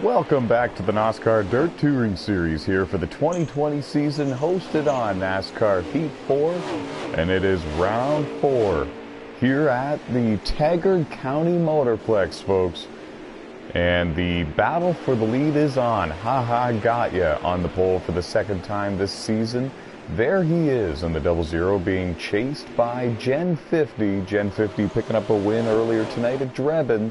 Welcome back to the NOSSCAR Dirt Touring Series here for the 2020 season, hosted on NASCAR Heat 4, and it is round 4 here at the Taggart County Motorplex, folks. And the battle for the lead is on. Got ya on the pole for the second time this season. There he is in the 00, being chased by Gen 50. Gen 50 picking up a win earlier tonight at Drebin.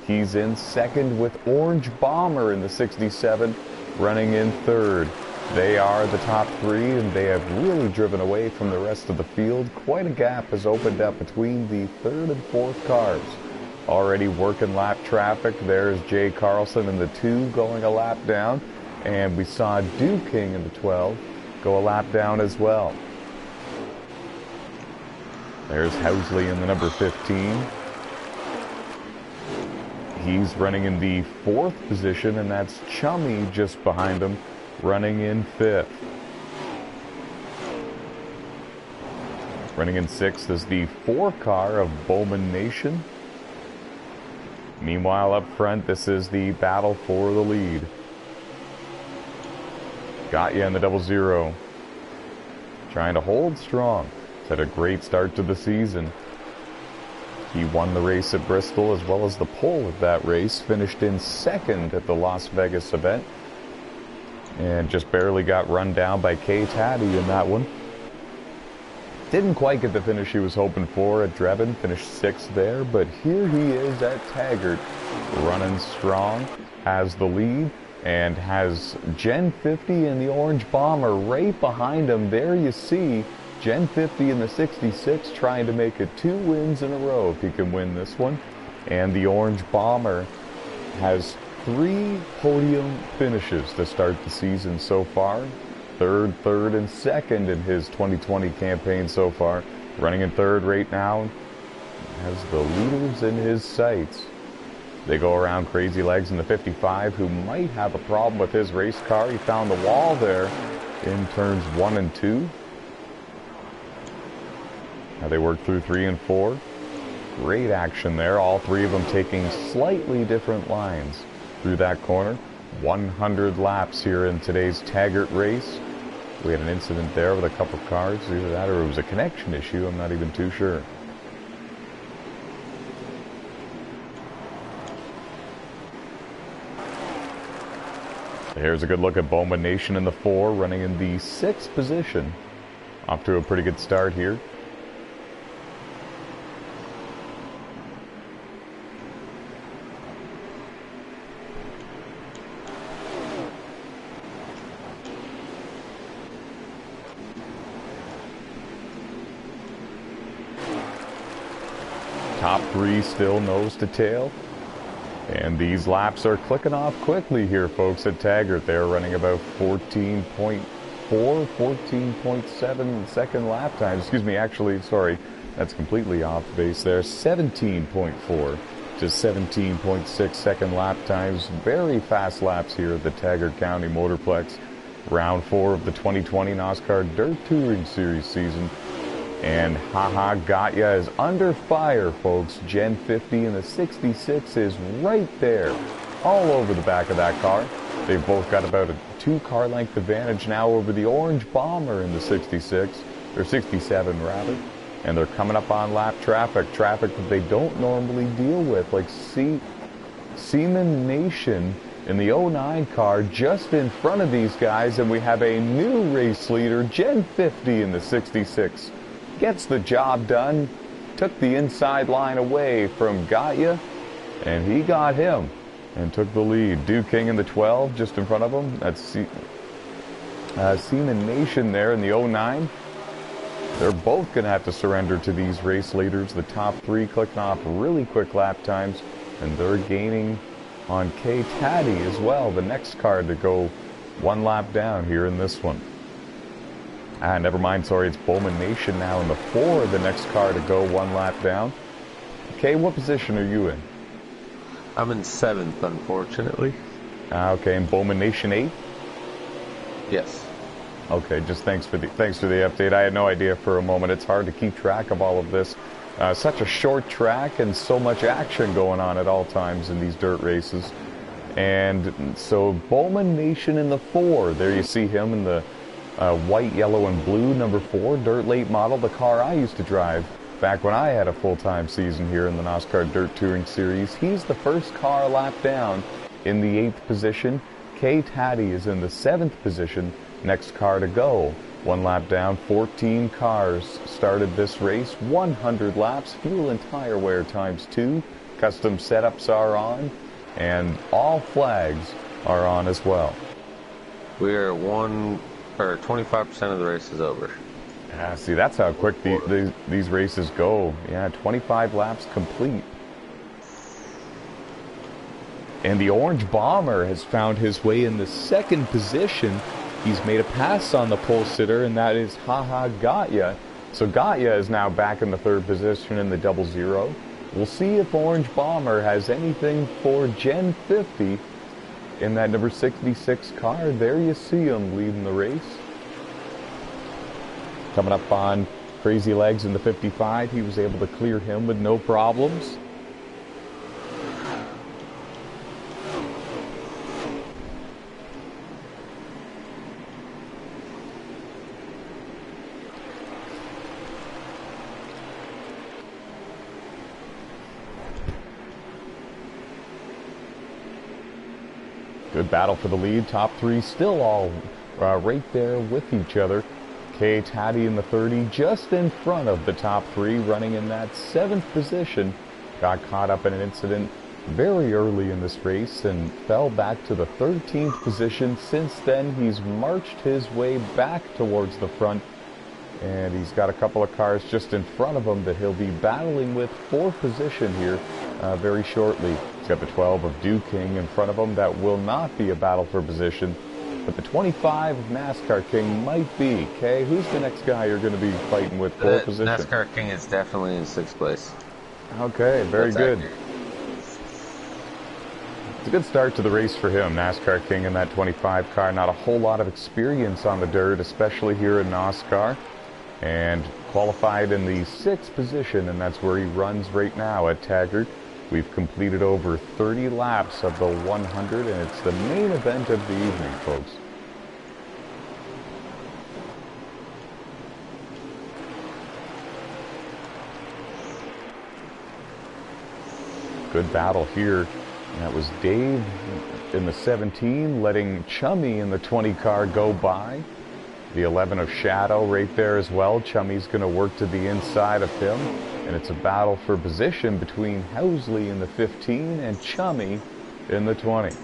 He's in second with Orange Bomber in the 67, running in third. They are the top three, and they have really driven away from the rest of the field. Quite a gap has opened up between the third and fourth cars. Already working lap traffic. There's Jay Carlson in the 2 going a lap down, and we saw Dew King in the 12 go a lap down as well. There's Housley in the number 15. He's running in the 4th position, and that's Chummy just behind him, running in 5th. Running in 6th is the 4 car of Bowman Nation. Meanwhile, up front, this is the battle for the lead. Got ya in the 00. Trying to hold strong. It's had a great start to the season. He won the race at Bristol as well as the pole at that race. Finished in second at the Las Vegas event. And just barely got run down by Kay Taddy in that one. Didn't quite get the finish he was hoping for at Drebin. Finished 6th there. But here he is at Taggart. Running strong. Has the lead. And has Gen 50 and the Orange Bomber right behind him. There you see Gen 50 in the 66 trying to make it 2 wins in a row if he can win this one. And the Orange Bomber has 3 podium finishes to start the season so far. Third, and second in his 2020 campaign so far. Running in 3rd right now. Has the leaders in his sights. They go around Crazy Legs in the 55, who might have a problem with his race car. He found the wall there in turns 1 and 2. Now they work through 3 and 4. Great action there. All 3 of them taking slightly different lines through that corner. 100 laps here in today's Taggart race. We had an incident there with a couple of cars. Either that or it was a connection issue. I'm not even too sure. Here's a good look at Bowman Nation in the 4, running in the 6th position. Off to a pretty good start here. Top 3 still nose to tail. And these laps are clicking off quickly here, folks, at Taggart. They're running about 14.4, 14.7 second lap time. Excuse me, actually, sorry, that's completely off base there. 17.4 to 17.6 second lap times. Very fast laps here at the Taggart County Motorplex. Round 4 of the 2020 NOSSCAR Dirt Touring Series season. And Got Ya is under fire, folks. Gen 50 in the 66 is right there, all over the back of that car. They've both got about a 2 car length advantage now over the Orange Bomber in the 66, or 67 rather. And they're coming up on lap traffic that they don't normally deal with, like Seaman Nation in the 09 car just in front of these guys. And we have a new race leader, Gen 50 in the 66. Gets the job done, took the inside line away from Got Ya, and he got him and took the lead. Dew King in the 12 just in front of him. That's Seaman Nation there in the 09. They're both going to have to surrender to these race leaders. The top 3 clicking off really quick lap times, and they're gaining on Kay Taddy as well, the next car to go 1 lap down here in this one. Never mind, sorry, it's Bowman Nation now in the 4, the next car to go 1 lap down. Okay, what position are you in? I'm in 7th, unfortunately. Okay, and Bowman Nation 8? Yes. Okay, just thanks for the update. I had no idea for a moment. It's hard to keep track of all of this. Such a short track and so much action going on at all times in these dirt races. And so Bowman Nation in the 4. There you see him in the white, yellow, and blue number 4 dirt late model, the car I used to drive back when I had a full-time season here in the NOSSCAR Dirt Touring Series. He's the first car lap down in the 8th position. Kay Taddy is in the 7th position, next car to go. 1 lap down, 14 cars started this race, 100 laps, fuel and tire wear times 2. Custom setups are on, and all flags are on as well. We're 25% of the race is over. See, that's how quick these races go. Yeah, 25 laps complete. And the Orange Bomber has found his way in the 2nd position. He's made a pass on the pole sitter, and that is Haha Gatya. So Gatya is now back in the 3rd position in the 00. We'll see if Orange Bomber has anything for Gen 50 in that number 66 car. There you see him leading the race. Coming up on Crazy Legs in the 55, he was able to clear him with no problems. Good battle for the lead. Top 3 still all right there with each other. Kay Taddy in the 30, just in front of the top 3, running in that 7th position. Got caught up in an incident very early in this race and fell back to the 13th position. Since then, he's marched his way back towards the front, and he's got a couple of cars just in front of him that he'll be battling with for position here very shortly. He's got the 12 of Duke King in front of him. That will not be a battle for position. But the 25 of NASCAR King might be. Kay, who's the next guy you're going to be fighting with for position? NASCAR King is definitely in 6th place. Okay, very good. Accurate. It's a good start to the race for him. NASCAR King in that 25 car. Not a whole lot of experience on the dirt, especially here in NOSSCAR. And qualified in the 6th position, and that's where he runs right now at Taggart. We've completed over 30 laps of the 100, and it's the main event of the evening, folks. Good battle here. And that was Dave in the 17, letting Chummy in the 20 car go by. The 11 of Shadow right there as well. Chummy's going to work to the inside of him. And it's a battle for position between Housley in the 15 and Chummy in the 20. Is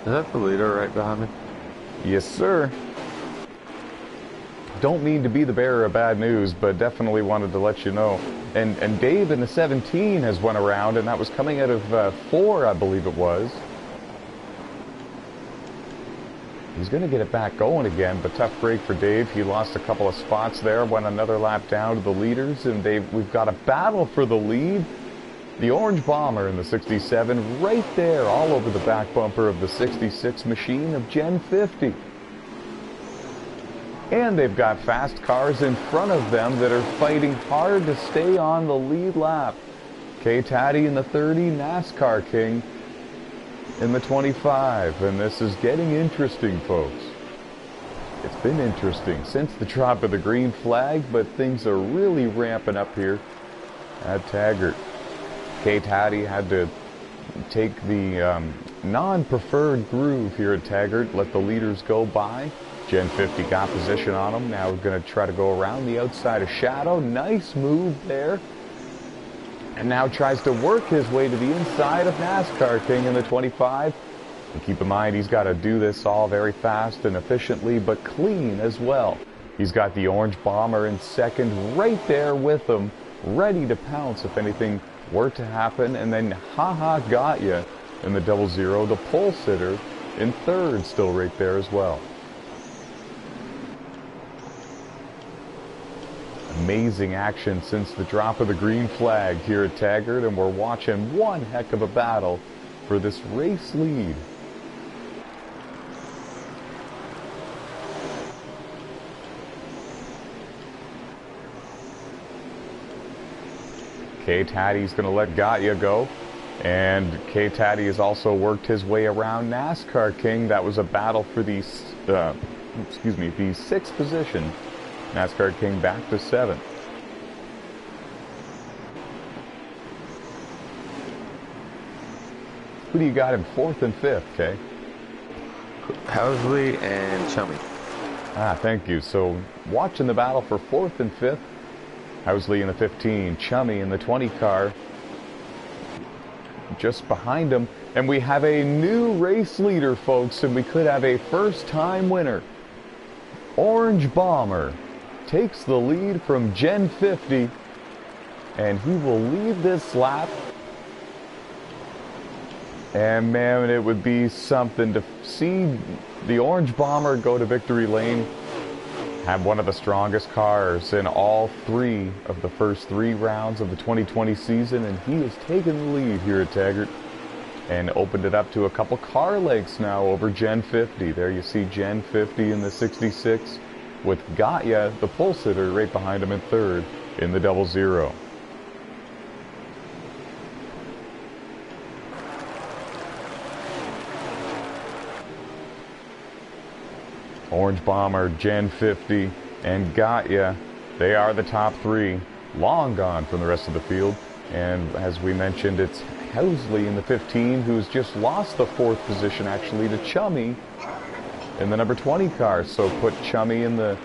that the leader right behind me? Yes, sir. Don't mean to be the bearer of bad news, but definitely wanted to let you know. And Dave in the 17 has went around, and that was coming out of 4, I believe it was. He's going to get it back going again, but tough break for Dave. He lost a couple of spots there, went another lap down to the leaders, and we've got a battle for the lead. The Orange Bomber in the 67 right there, all over the back bumper of the 66 machine of Gen 50. And they've got fast cars in front of them that are fighting hard to stay on the lead lap. Kay Taddy in the 30, NASCAR King in the 25, and this is getting interesting, folks. It's been interesting since the drop of the green flag, but things are really ramping up here at Taggart. Kay Taddy had to take the non-preferred groove here at Taggart, let the leaders go by. Gen 50 got position on him. Now we're going to try to go around the outside of Shadow. Nice move there. And now tries to work his way to the inside of NASCAR King in the 25. And keep in mind, he's got to do this all very fast and efficiently, but clean as well. He's got the Orange Bomber in second right there with him, ready to pounce if anything were to happen. And then Haha Gatya in the 00, the pole sitter in third, still right there as well. Amazing action since the drop of the green flag here at Taggart, and we're watching one heck of a battle for this race lead. K-Taddy's going to let Gatya go. And K-Taddy has also worked his way around NASCAR King. That was a battle for the 6th position. NASCAR King back to 7th. Who do you got in 4th and 5th, Kay? Housley and Chummy. Ah, thank you. So, watching the battle for 4th and 5th. Housley in the 15, Chummy in the 20 car. Just behind him. And we have a new race leader, folks, and we could have a first-time winner. Orange Bomber takes the lead from Gen 50, and he will lead this lap. And man, it would be something to see the Orange Bomber go to victory lane, have one of the strongest cars in all 3 of the first 3 rounds of the 2020 season, and he has taken the lead here at Taggart and opened it up to a couple car lengths now over Gen 50. There you see Gen 50 in the 66 with Gatya, the pole sitter, right behind him in 3rd in the 00. Orange Bomber, Gen 50, and Gatya, they are the top 3, long gone from the rest of the field. And as we mentioned, it's Housley in the 15 who's just lost the 4th position actually to Chummy in the number 20 car. So put Chummy in the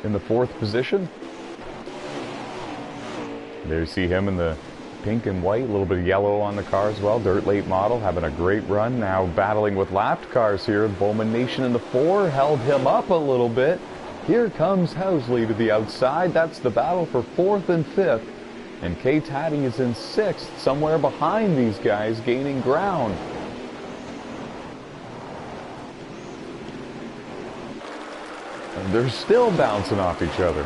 4th position. There you see him in the pink and white, a little bit of yellow on the car as well. Dirt late model, having a great run. Now battling with lapped cars here. Bowman Nation in the 4 held him up a little bit. Here comes Housley to the outside. That's the battle for 4th and 5th. And K-Taddy is in 6th, somewhere behind these guys, gaining ground. And they're still bouncing off each other.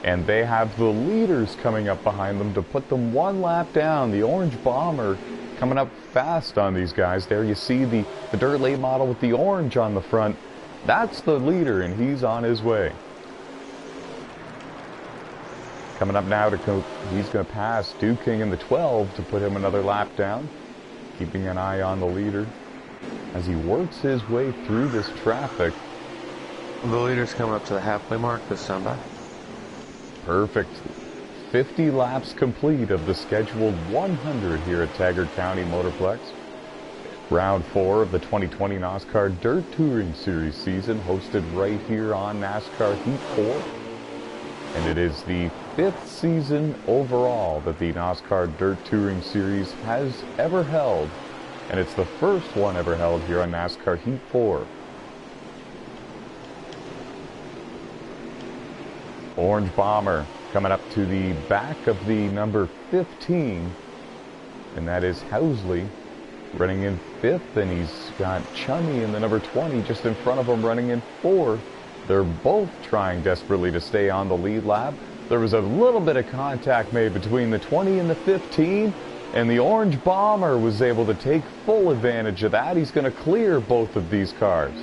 And they have the leaders coming up behind them to put them 1 lap down. The Orange Bomber coming up fast on these guys. There you see the dirt late model with the orange on the front. That's the leader, and he's on his way. Coming up now, he's going to pass Duke King in the 12 to put him another lap down. Keeping an eye on the leader as he works his way through this traffic. The leader's coming up to the halfway mark this time by. Perfect. 50 laps complete of the scheduled 100 here at Taggart County Motorplex. Round 4 of the 2020 NOSSCAR Dirt Touring Series season, hosted right here on NASCAR Heat 4. And it is the 5th season overall that the NOSSCAR Dirt Touring Series has ever held. And it's the first one ever held here on NASCAR Heat 4. Orange Bomber coming up to the back of the number 15, and that is Housley running in 5th, and he's got Chummy in the number 20 just in front of him running in 4th. They're both trying desperately to stay on the lead lap. There was a little bit of contact made between the 20 and the 15, and the Orange Bomber was able to take full advantage of that. He's going to clear both of these cars.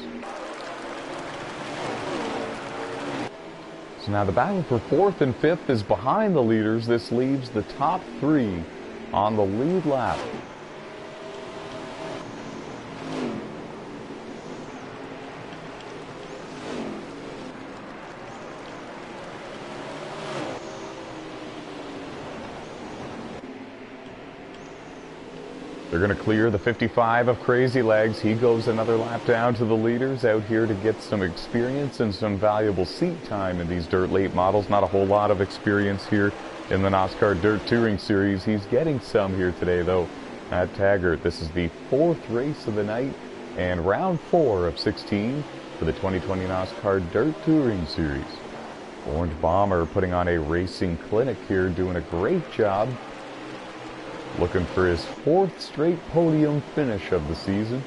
So now the battle for 4th and 5th is behind the leaders. This leaves the top 3 on the lead lap. They're going to clear the 55 of Crazy Legs. He goes another lap down to the leaders out here to get some experience and some valuable seat time in these dirt late models. Not a whole lot of experience here in the NOSSCAR Dirt Touring Series. He's getting some here today, though, at Taggart. This is the 4th race of the night and round 4 of 16 for the 2020 NOSSCAR Dirt Touring Series. Orange Bomber putting on a racing clinic here, doing a great job. Looking for his 4th straight podium finish of the season,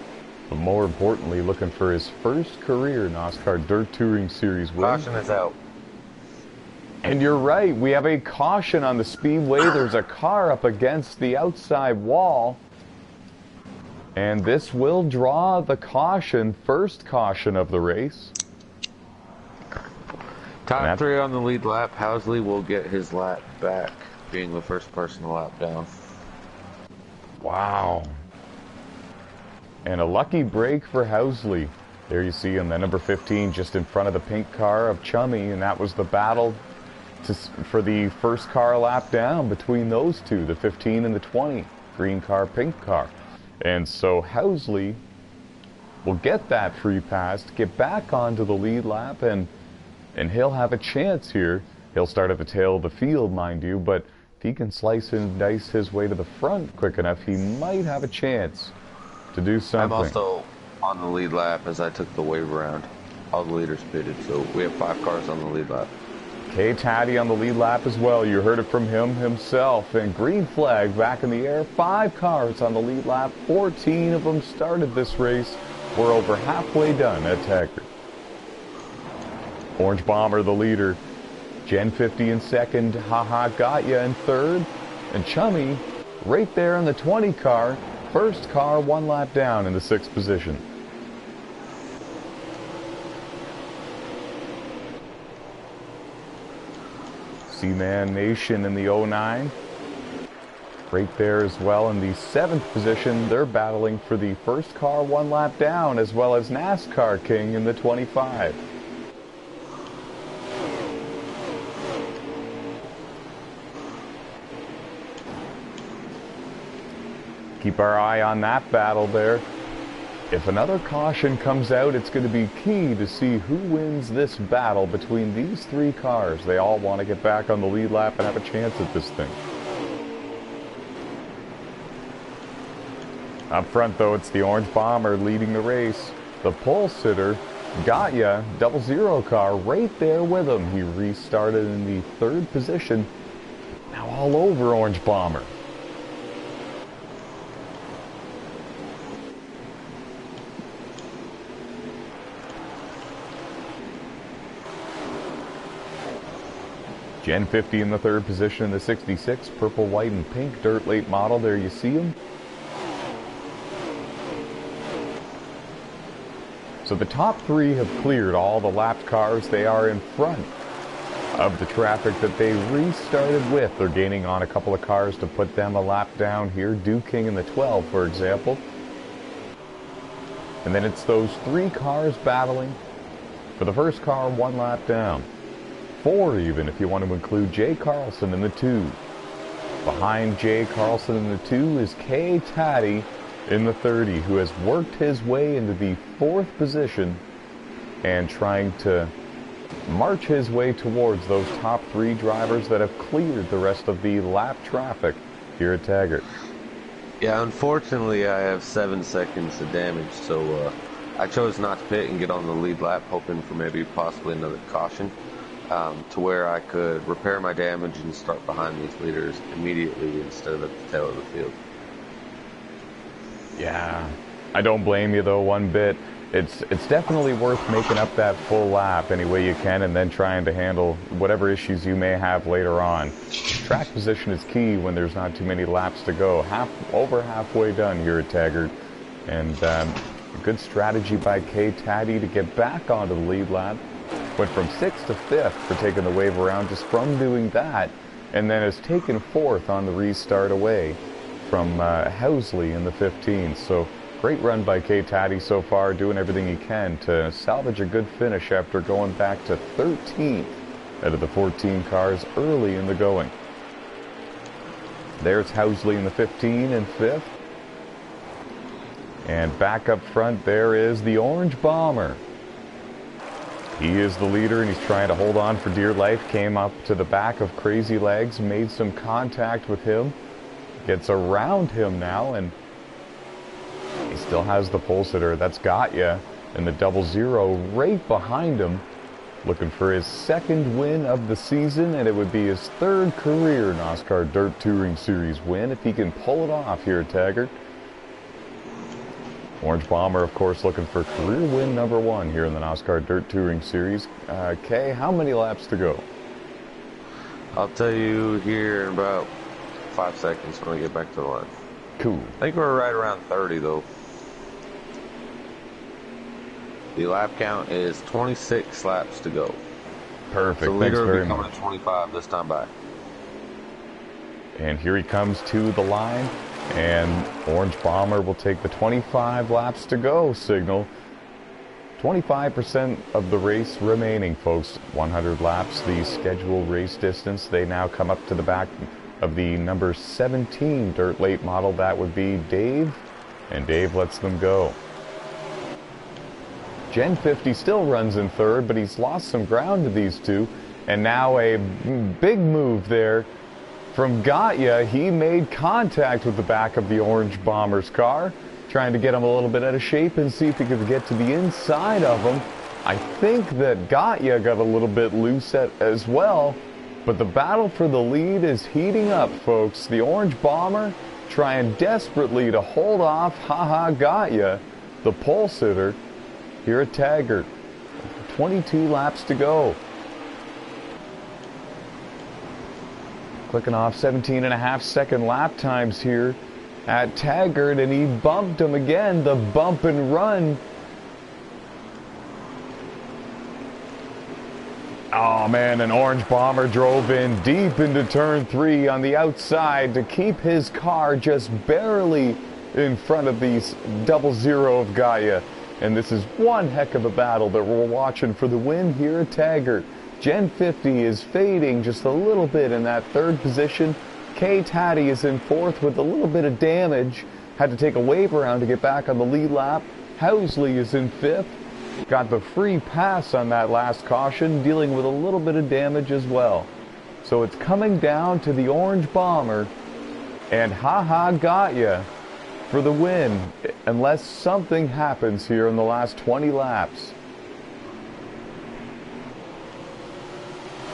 but more importantly, looking for his first career NOSSCAR Dirt Touring Series win. Caution is out. And you're right, we have a caution on the speedway. There's a car up against the outside wall, and this will draw the caution, first caution of the race. Top 3 on the lead lap. Housley will get his lap back. being the first person to lap down. Wow. And a lucky break for Housley. There you see him, the number 15, just in front of the pink car of Chummy, and that was the battle for the first car lap down between those two, the 15 and the 20, green car, pink car. And so Housley will get that free pass to get back onto the lead lap, and he'll have a chance here. He'll start at the tail of the field, mind you, but if he can slice and dice his way to the front quick enough, he might have a chance to do something. I'm also on the lead lap as I took the wave around. All the leaders pitted, so we have 5 cars on the lead lap. K. Taddy on the lead lap as well. You heard it from him himself. And green flag back in the air. 5 cars on the lead lap. 14 of them started this race. We're over halfway done at Taggart. Orange Bomber the leader. Gen 50 in second. Haha got ya in third. And Chummy right there in the 20 car. First car 1 lap down in the 6th position. Seaman Nation in the 09. Right there as well in the 7th position. They're battling for the first car 1 lap down, as well as NASCAR King in the 25. Keep our eye on that battle there. If another caution comes out, it's going to be key to see who wins this battle between these 3 cars. They all want to get back on the lead lap and have a chance at this thing. Up front, though, it's the Orange Bomber leading the race. The pole sitter, got ya, 00 car right there with him. He restarted in the 3rd position. Now all over Orange Bomber. Gen 50 in the 3rd position in the 66, purple, white, and pink dirt late model. There you see him. So the top 3 have cleared all the lapped cars. They are in front of the traffic that they restarted with. They're gaining on a couple of cars to put them a lap down here. Dew King in the 12, for example. And then it's those 3 cars battling for the first car 1 lap down. 4 even, if you want to include Jay Carlson in the 2. Behind Jay Carlson in the 2 is K. Taddy in the 30, who has worked his way into the 4th position and trying to march his way towards those top 3 drivers that have cleared the rest of the lap traffic here at Taggart. Yeah, unfortunately I have 7 seconds of damage, so I chose not to pit and get on the lead lap, hoping for maybe possibly another caution. To where I could repair my damage and start behind these leaders immediately instead of at the tail of the field. Yeah, I don't blame you though one bit. It's definitely worth making up that full lap any way you can, and then trying to handle whatever issues you may have later on. Track position is key when there's not too many laps to go. Over halfway done here at Taggart, and a good strategy by K. Taddy to get back onto the lead lap. Went from 6th to 5th for taking the wave around just from doing that, and then has taken 4th on the restart away from Housley in the 15. So great run by K. Taddy so far, doing everything he can to salvage a good finish after going back to 13th out of the 14 cars early in the going. There's Housley in the 15 and 5th. And back up front there is the Orange Bomber. He is the leader, and he's trying to hold on for dear life. Came up to the back of Crazy Legs, made some contact with him. Gets around him now, and he still has the pole sitter. That's got ya. And the 00 right behind him, looking for his 2nd win of the season, and it would be his 3rd career NOSSCAR Dirt Touring Series win if he can pull it off here at Taggart. Orange Bomber, of course, looking for career win number 1 here in the NOSSCAR Dirt Touring Series. Kay, how many laps to go? I'll tell you here in about 5 seconds when I get back to the line. Cool. I think we're right around 30, though. The lap count is 26 laps to go. Perfect. So Thanks leader will very be coming much. at 25 this time back. And here he comes to the line, and Orange Bomber will take the 25 laps to go signal. 25% of the race remaining, folks. 100 laps, the scheduled race distance. They now come up to the back of the number 17 dirt late model. That would be Dave, and Dave lets them go. Gen 50 still runs in third, but he's lost some ground to these two. And now a big move there from Gatya. He made contact with the back of the Orange Bomber's car, trying to get him a little bit out of shape and see if he could get to the inside of him. I think that Gatya got a little bit loose as well, but the battle for the lead is heating up, folks. The Orange Bomber trying desperately to hold off Gatya, the pole sitter, here at Taggart. 22 laps to go. Clicking off 17.5-second lap times here at Taggart, and he bumped him again, the bump and run. Oh man, an Orange Bomber drove in deep into turn 3 on the outside to keep his car just barely in front of the 00 of Gaia. And this is one heck of a battle that we're watching for the win here at Taggart. Gen 50 is fading just a little bit in that third position. K Taddy is in fourth with a little bit of damage. Had to take a wave around to get back on the lead lap. Housley is in fifth. Got the free pass on that last caution, dealing with a little bit of damage as well. So it's coming down to the Orange Bomber and Gatya for the win, unless something happens here in the last 20 laps.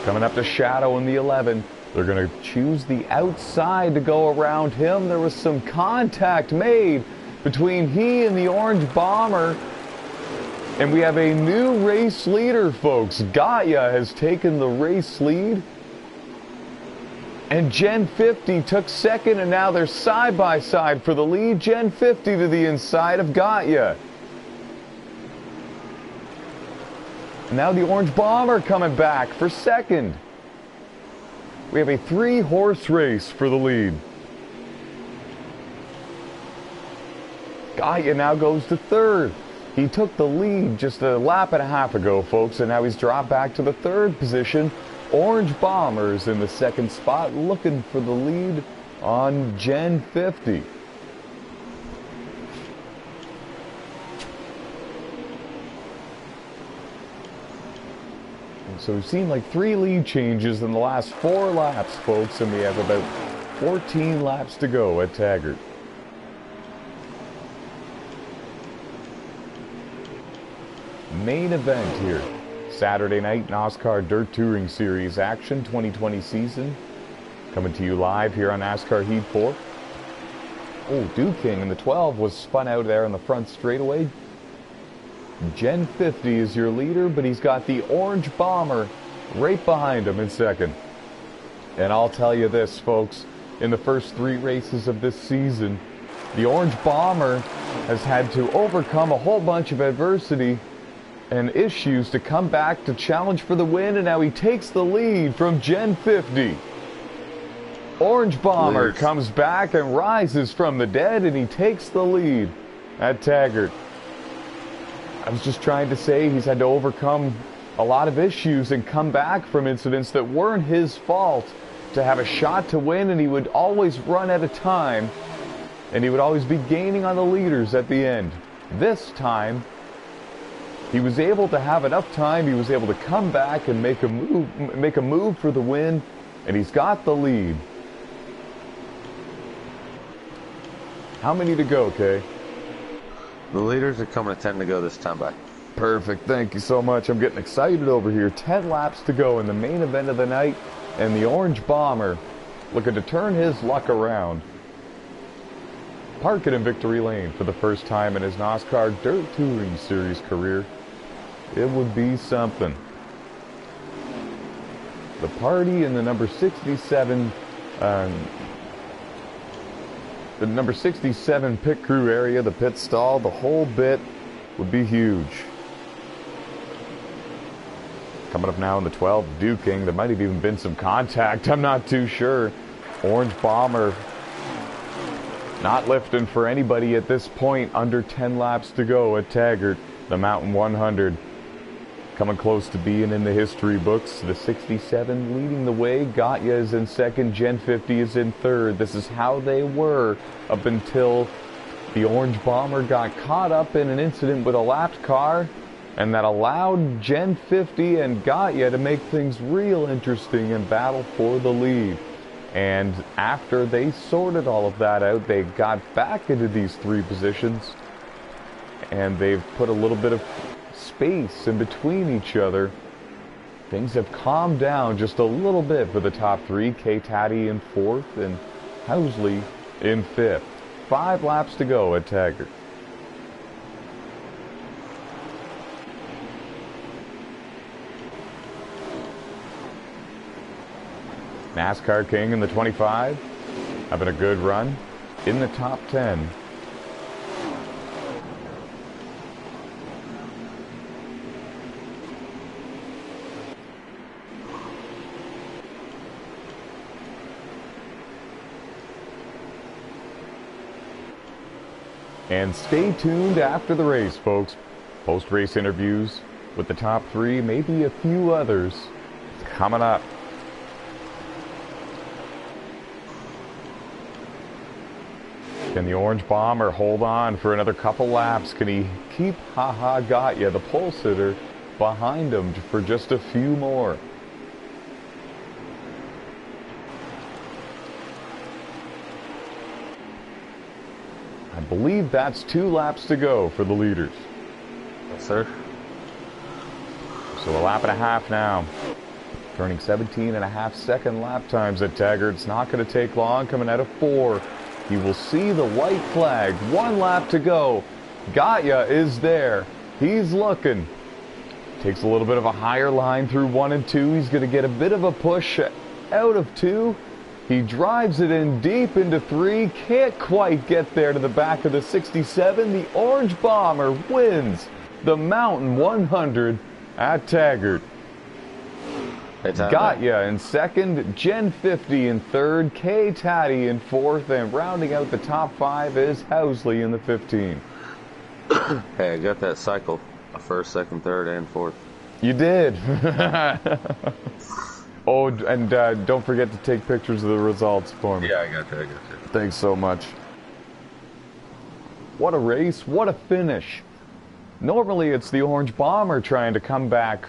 Coming up to Shadow in the 11. They're going to choose the outside to go around him. There was some contact made between he and the Orange Bomber. And we have a new race leader, folks. Gatya has taken the race lead. And Gen 50 took second, and now they're side by side for the lead. Gen 50 to the inside of Gatya. Now the Orange Bomber coming back for second. We have a 3-horse race for the lead. Gatya now goes to third. He took the lead just a lap and a half ago, folks, and now he's dropped back to the third position. Orange Bombers in the second spot, looking for the lead on Gen 50. So we've seen like 3 lead changes in the last 4 laps, folks, and we have about 14 laps to go at Taggart. Main event here. Saturday night NOSSCAR Dirt Touring Series action 2020 season. Coming to you live here on NASCAR Heat 4. Oh, Duke King in the 12 was spun out there on the front straightaway. Gen 50 is your leader, but he's got the Orange Bomber right behind him in second. And I'll tell you this, folks, in the first 3 races of this season, the Orange Bomber has had to overcome a whole bunch of adversity and issues to come back to challenge for the win, and now he takes the lead from Gen 50. Orange Bomber comes back and rises from the dead, and he takes the lead at Taggart. I was just trying to say he's had to overcome a lot of issues and come back from incidents that weren't his fault to have a shot to win, and he would always run at a time, and he would always be gaining on the leaders at the end. This time, he was able to have enough time, he was able to come back and make a move for the win, and he's got the lead. How many to go, Kay? The leaders are coming to 10 to go this time by. Perfect, thank you so much. I'm getting excited over here. 10 laps to go in the main event of the night, and the Orange Bomber looking to turn his luck around. Parking in victory lane for the first time in his NOSSCAR Dirt Touring Series career. It would be something. The party in the number 67 pit crew area, the pit stall, the whole bit would be huge. Coming up now in the 12, Duking. There might have even been some contact, I'm not too sure. Orange Bomber not lifting for anybody at this point. Under 10 laps to go at Taggart. The Mountain 100 coming close to being in the history books. The 67 leading the way. Gatya is in second. Gen 50 is in third. This is how they were up until the Orange Bomber got caught up in an incident with a lapped car, and that allowed Gen 50 and Gatya to make things real interesting and battle for the lead. And after they sorted all of that out, they got back into these three positions, and they've put a little bit of space in between each other. Things have calmed down just a little bit for the top three. K-Taddy in fourth and Housley in fifth. 5 laps to go at Taggart. NASCAR King in the 25, having a good run in the top 10. And stay tuned after the race, folks. Post-race interviews with the top three, maybe a few others coming up. Can the Orange Bomber hold on for another couple laps? Can he keep Gatya, the pole sitter, behind him for just a few more? I believe that's 2 laps to go for the leaders. Yes, sir. So a lap and a half now. Turning 17.5-second lap times at Taggart. It's not going to take long. Coming out of 4. You will see the white flag. 1 lap to go. Gatya is there. He's looking. Takes a little bit of a higher line through 1 and 2. He's going to get a bit of a push out of 2. He drives it in deep into 3. Can't quite get there to the back of the 67. The Orange Bomber wins the Mountain 100 at Taggart. Gatya in second, Gen 50 in third, K-Taddy in fourth, and rounding out the top 5 is Housley in the 15. Hey, I got that cycle. First, second, third, and fourth. You did. Oh, and don't forget to take pictures of the results for me. Yeah, I got that. Thanks so much. What a race. What a finish. Normally, it's the Orange Bomber trying to come back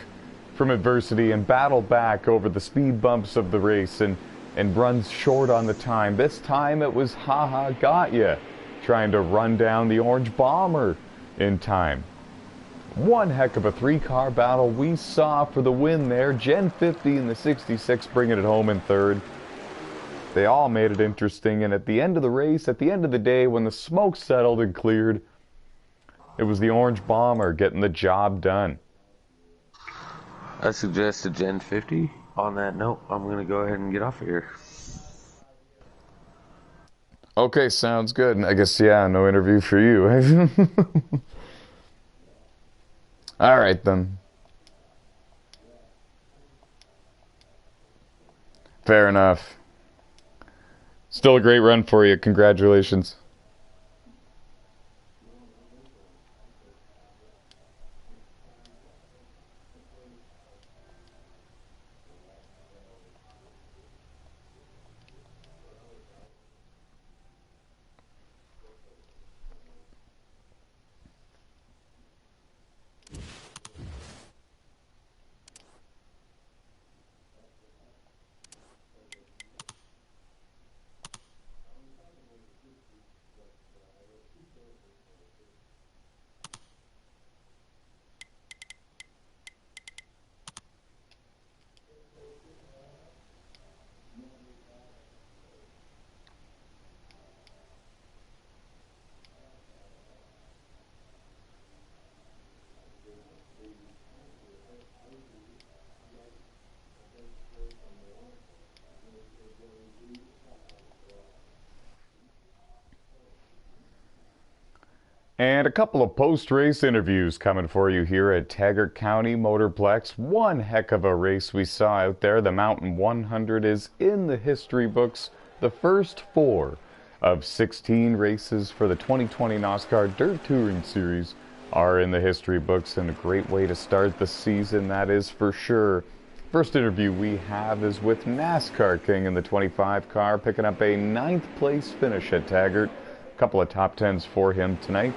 from adversity and battle back over the speed bumps of the race and runs short on the time. This time it was Gatya trying to run down the Orange Bomber in time. One heck of a 3-car battle we saw for the win there. Gen 50 and the 66 bringing it home in third. They all made it interesting, and at the end of the race, at the end of the day, when the smoke settled and cleared, it was the Orange Bomber getting the job done. I suggest a Gen 50. On that note, I'm going to go ahead and get off of here. Okay, sounds good. I guess, yeah, no interview for you. All right, then. Fair enough. Still a great run for you. Congratulations. And a couple of post-race interviews coming for you here at Taggart County Motorplex. One heck of a race we saw out there. The Mountain 100 is in the history books The first 4 of 16 races for the 2020 NOSSCAR Dirt Touring Series are in the history books, and a great way to start the season, that is for sure. First interview we have is with NASCAR King in the 25 car, picking up a 9th place finish at Taggart. A couple of top 10s for him tonight.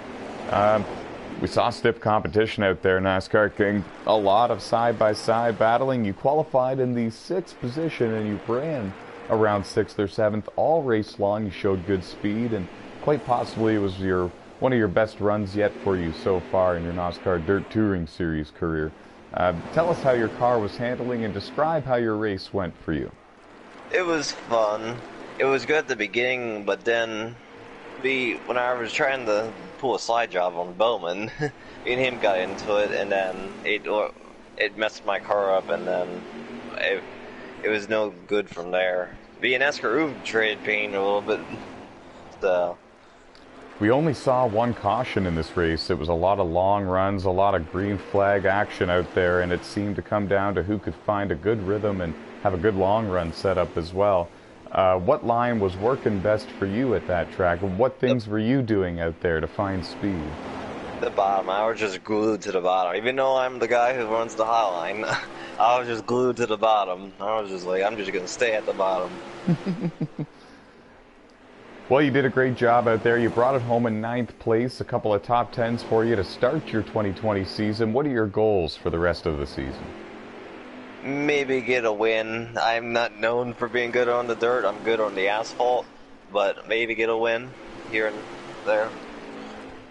We saw stiff competition out there, NASCAR King. A lot of side-by-side battling. You qualified in the 6th position and you ran around 6th or 7th all race long. You showed good speed, and quite possibly it was one of your best runs yet for you so far in your NASCAR Dirt Touring Series career. Tell us how your car was handling and describe how your race went for you. It was fun. It was good at the beginning, but then when I was trying to pull a slide job on Bowman, me and him got into it, and then it messed my car up, and then it was no good from there. Being NASCAR traded pain a little bit. So. We only saw one caution in this race. It was a lot of long runs, a lot of green flag action out there, and it seemed to come down to who could find a good rhythm and have a good long run set up as well. What line was working best for you at that track? What things were you doing out there to find speed? The bottom. I was just glued to the bottom. Even though I'm the guy who runs the high line, I was just glued to the bottom. I was just like, I'm just going to stay at the bottom. Well, you did a great job out there. You brought it home in 9th place, a couple of top 10s for you to start your 2020 season. What are your goals for the rest of the season? Maybe get a win. I'm not known for being good on the dirt. I'm good on the asphalt, but maybe get a win here and there.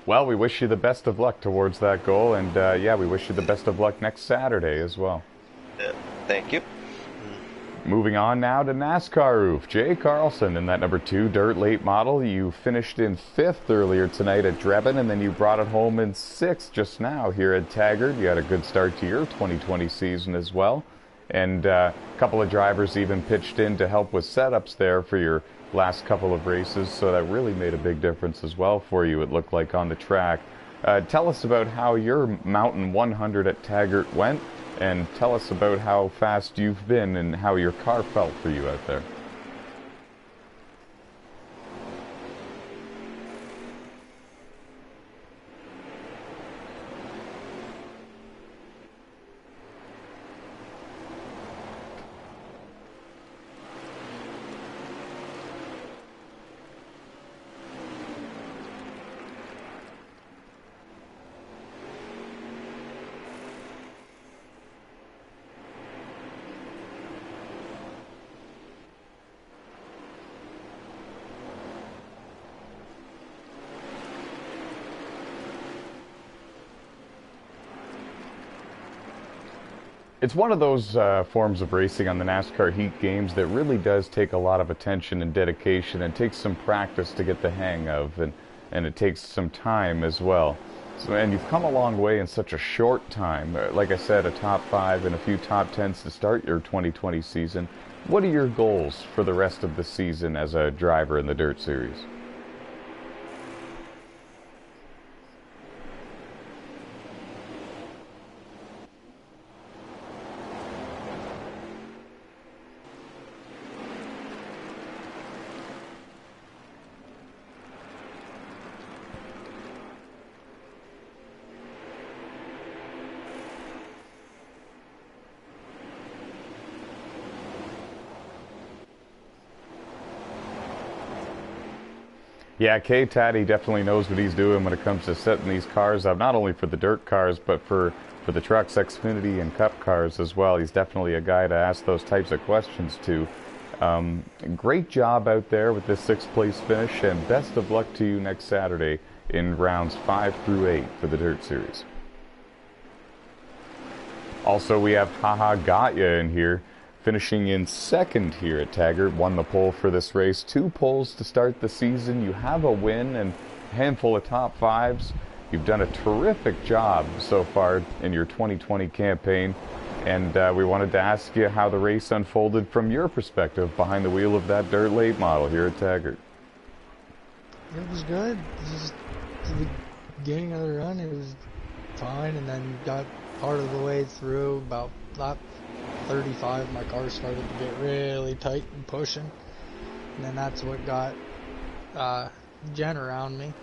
Well, we wish you the best of luck towards that goal, and yeah, we wish you the best of luck next Saturday as well. Thank you. Moving on now to NASCAR Roof. Jay Carlson in that number 2 dirt late model. You finished in 5th earlier tonight at Drebin, and then you brought it home in 6th just now here at Taggart. You had a good start to your 2020 season as well. And a couple of drivers even pitched in to help with setups there for your last couple of races, so that really made a big difference as well for you, it looked like, on the track. Tell us about how your Mountain 100 at Taggart went, and tell us about how fast you've been and how your car felt for you out there. It's one of those forms of racing on the NASCAR Heat Games that really does take a lot of attention and dedication, and takes some practice to get the hang of, and it takes some time as well. So, and you've come a long way in such a short time. Like I said, a top 5 and a few top 10s to start your 2020 season. What are your goals for the rest of the season as a driver in the Dirt Series? Yeah, K-Taddy definitely knows what he's doing when it comes to setting these cars up, not only for the dirt cars, but for the trucks, Xfinity, and Cup cars as well. He's definitely a guy to ask those types of questions to. Great job out there with this 6th place finish, and best of luck to you next Saturday in rounds 5 through 8 for the Dirt Series. Also, we have Haha Gatya in here, finishing in 2nd here at Taggart. Won the pole for this race. 2 poles to start the season. You have a win and a handful of top 5s. You've done a terrific job so far in your 2020 campaign, and we wanted to ask you how the race unfolded from your perspective behind the wheel of that dirt late model here at Taggart. It was good. Just the beginning of the run, it was fine, and then got part of the way through, about lap 35, my car started to get really tight and pushing. and then that's what got Jen around me.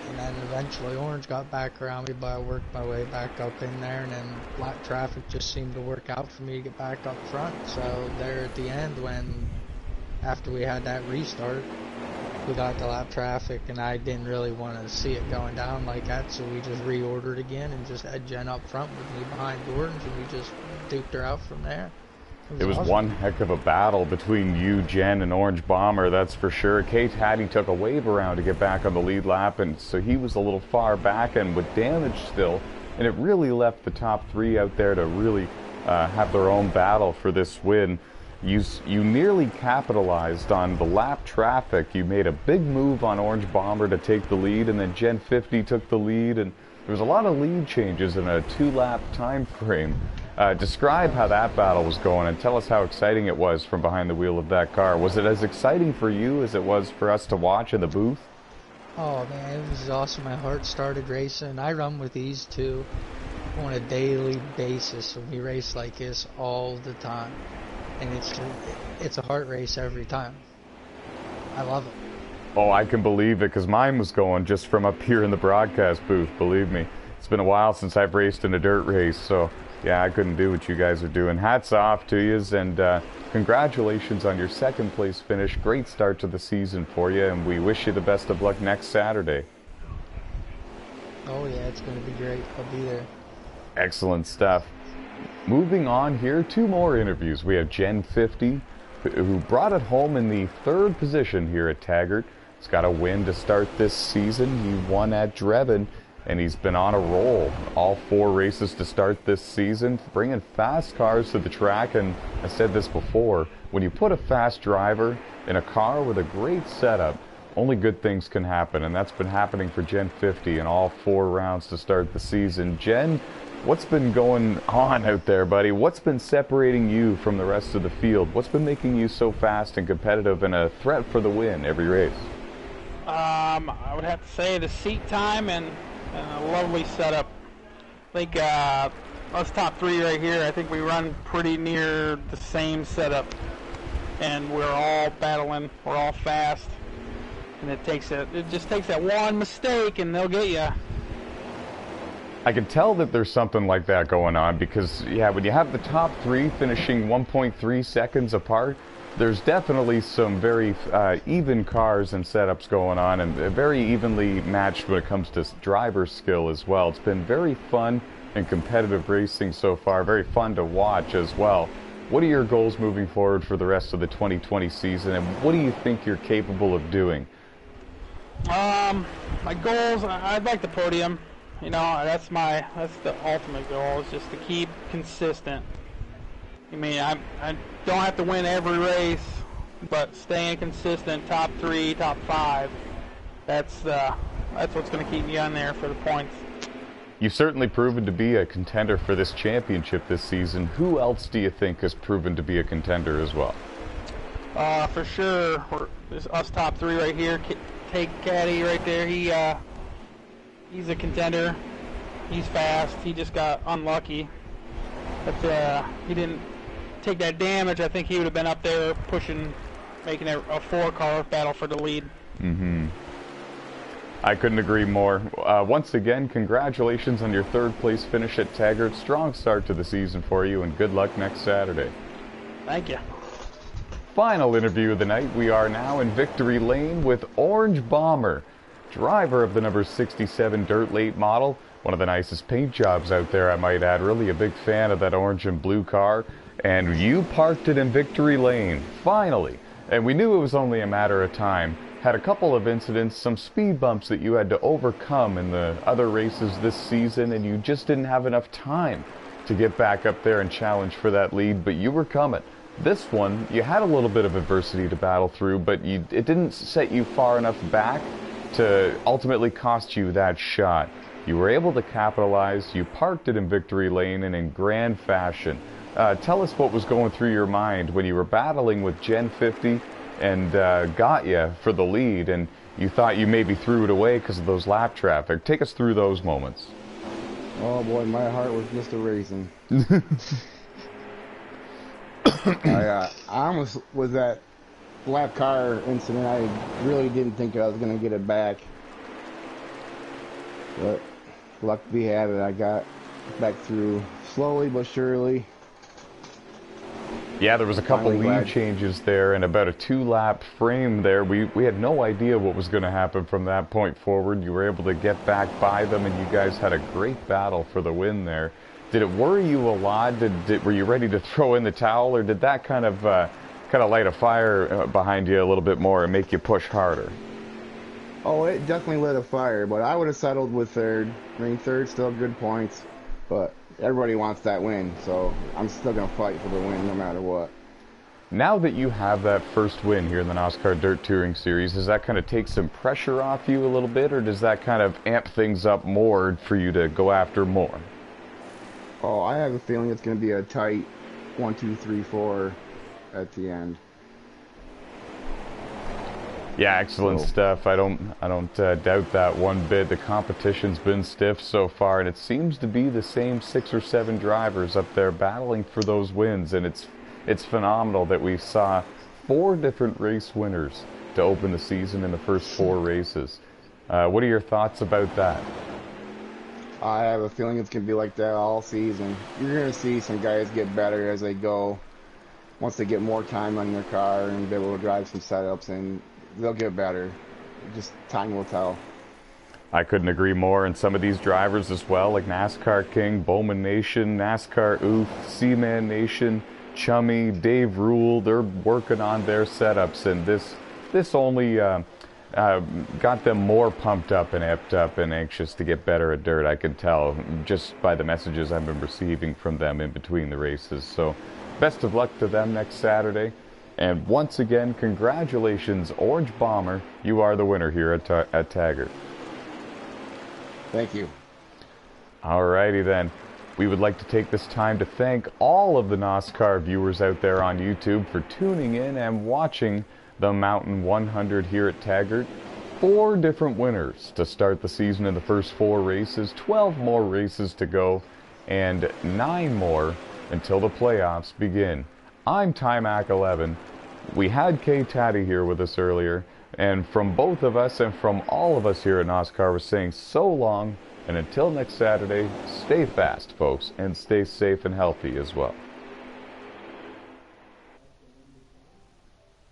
And then eventually Orange got back around me, but I worked my way back up in there, and then black traffic just seemed to work out for me to get back up front. So there at the end, after we had that restart, we got the lap traffic, and I didn't really want to see it going down like that, so we just reordered again and just had Jen up front with me behind Orange, and we just duked her out from there. It was awesome. one heck of a battle between you, Jen, and Orange Bomber, that's for sure. K-Taddy took a wave around to get back on the lead lap, and so he was a little far back and with damage still, and it really left the top three out there to really have their own battle for this win. You nearly capitalized on the lap traffic. You made a big move on Orange Bomber to take the lead, and then Gen 50 took the lead, and there was a lot of lead changes in a 2-lap time frame. Describe how that battle was going and tell us how exciting it was from behind the wheel of that car. Was it as exciting for you as it was for us to watch in the booth? Oh man, it was awesome. My heart started racing. I run with these two on a daily basis, and we race like this all the time. And it's a heart race every time. I love it. Oh, I can believe it, because mine was going just from up here in the broadcast booth, believe me. It's been a while since I've raced in a dirt race, so yeah, I couldn't do what you guys are doing. Hats off to yous, and congratulations on your second place finish. Great start to the season for you, and we wish you the best of luck next Saturday. Oh yeah, it's going to be great. I'll be there. Excellent stuff. Moving on here, 2 more interviews. We have Gen 50, who brought it home in the 3rd position here at Taggart. He's got a win to start this season. He won at Drebin, and he's been on a roll. All 4 races to start this season, bringing fast cars to the track. And I said this before, when you put a fast driver in a car with a great setup, only good things can happen, and that's been happening for Gen 50 in all 4 rounds to start the season. Jen, what's been going on out there, buddy? What's been separating you from the rest of the field? What's been making you so fast and competitive and a threat for the win every race? I would have to say the seat time and a lovely setup. I think us top 3 right here, I think we run pretty near the same setup, and we're all battling. We're all fast, and it just takes that one mistake, and they'll get you. I can tell that there's something like that going on because, yeah, when you have the top 3 finishing 1.3 seconds apart, there's definitely some very even cars and setups going on, and very evenly matched when it comes to driver skill as well. It's been very fun and competitive racing so far, very fun to watch as well. What are your goals moving forward for the rest of the 2020 season, and what do you think you're capable of doing? My goals, I'd like the podium. You know, that's the ultimate goal, is just to keep consistent. I mean, I don't have to win every race, but staying consistent, top 3, top 5, that's what's going to keep me on there for the points. You've certainly proven to be a contender for this championship this season. Who else do you think has proven to be a contender as well? For sure, there's us top 3 right here. Take Caddy right there. He's a contender. He's fast. He just got unlucky. If he didn't take that damage, I think he would have been up there pushing, making a 4-car battle for the lead. Mm-hmm. I couldn't agree more. Once again, congratulations on your 3rd place finish at Taggart. Strong start to the season for you, and good luck next Saturday. Thank you. Final interview of the night. We are now in victory lane with Orange Bomber, driver of the number 67 Dirt Late model. One of the nicest paint jobs out there, I might add. Really a big fan of that orange and blue car. And you parked it in victory lane, finally. And we knew it was only a matter of time. Had a couple of incidents, some speed bumps that you had to overcome in the other races this season, and you just didn't have enough time to get back up there and challenge for that lead, but you were coming. This one, you had a little bit of adversity to battle through, but it didn't set you far enough back to ultimately cost you that shot. You were able to capitalize, you parked it in victory lane and in grand fashion. Tell us what was going through your mind when you were battling with Gen 50 and got you for the lead, and you thought you maybe threw it away because of those lap traffic. Take us through those moments. Oh boy, my heart was Mr. Racing. I almost was at flat car incident, I really didn't think I was going to get it back. But luck we had it, I got back through slowly but surely. Yeah, there was a couple Finally lead glad. changes there and about a 2-lap frame there. We had no idea what was going to happen from that point forward. You were able to get back by them, and you guys had a great battle for the win there. Did it worry you a lot? Were you ready to throw in the towel, or did that kind of light a fire behind you a little bit more and make you push harder? Oh, it definitely lit a fire, but I would have settled with third. I mean, third, still good points, but everybody wants that win, so I'm still going to fight for the win no matter what. Now that you have that first win here in the NOSSCAR Dirt Touring Series, does that kind of take some pressure off you a little bit, or does that kind of amp things up more for you to go after more? Oh, I have a feeling it's going to be a tight 1, 2, 3, 4 at the end. Yeah, excellent stuff. I don't doubt that one bit. The competition's been stiff so far, and it seems to be the same 6 or 7 drivers up there battling for those wins. And it's phenomenal that we saw 4 different race winners to open the season in the first 4 races. What are your thoughts about that? I have a feeling it's going to be like that all season. You're going to see some guys get better as they go. Once they get more time on their car and they will drive some setups, and they'll get better. Just time will tell. I couldn't agree more. And some of these drivers as well, like NASCAR King, Bowman Nation, NASCAR Oof, Seaman Nation, Chummy, Dave Rule, they're working on their setups, and this only got them more pumped up and amped up and anxious to get better at dirt. I can tell just by the messages I've been receiving from them in between the races. So best of luck to them next Saturday. And once again, congratulations, Orange Bomber. You are the winner here at Taggart. Thank you. Alrighty then. We would like to take this time to thank all of the NOSSCAR viewers out there on YouTube for tuning in and watching the Mountain 100 here at Taggart. 4 different winners to start the season in the first 4 races, 12 more races to go, and 9 more until the playoffs begin. I'm Timac11. We had Kay Taddy here with us earlier, and from both of us and from all of us here at NOSSCAR, we're saying so long, and until next Saturday, stay fast, folks, and stay safe and healthy as well.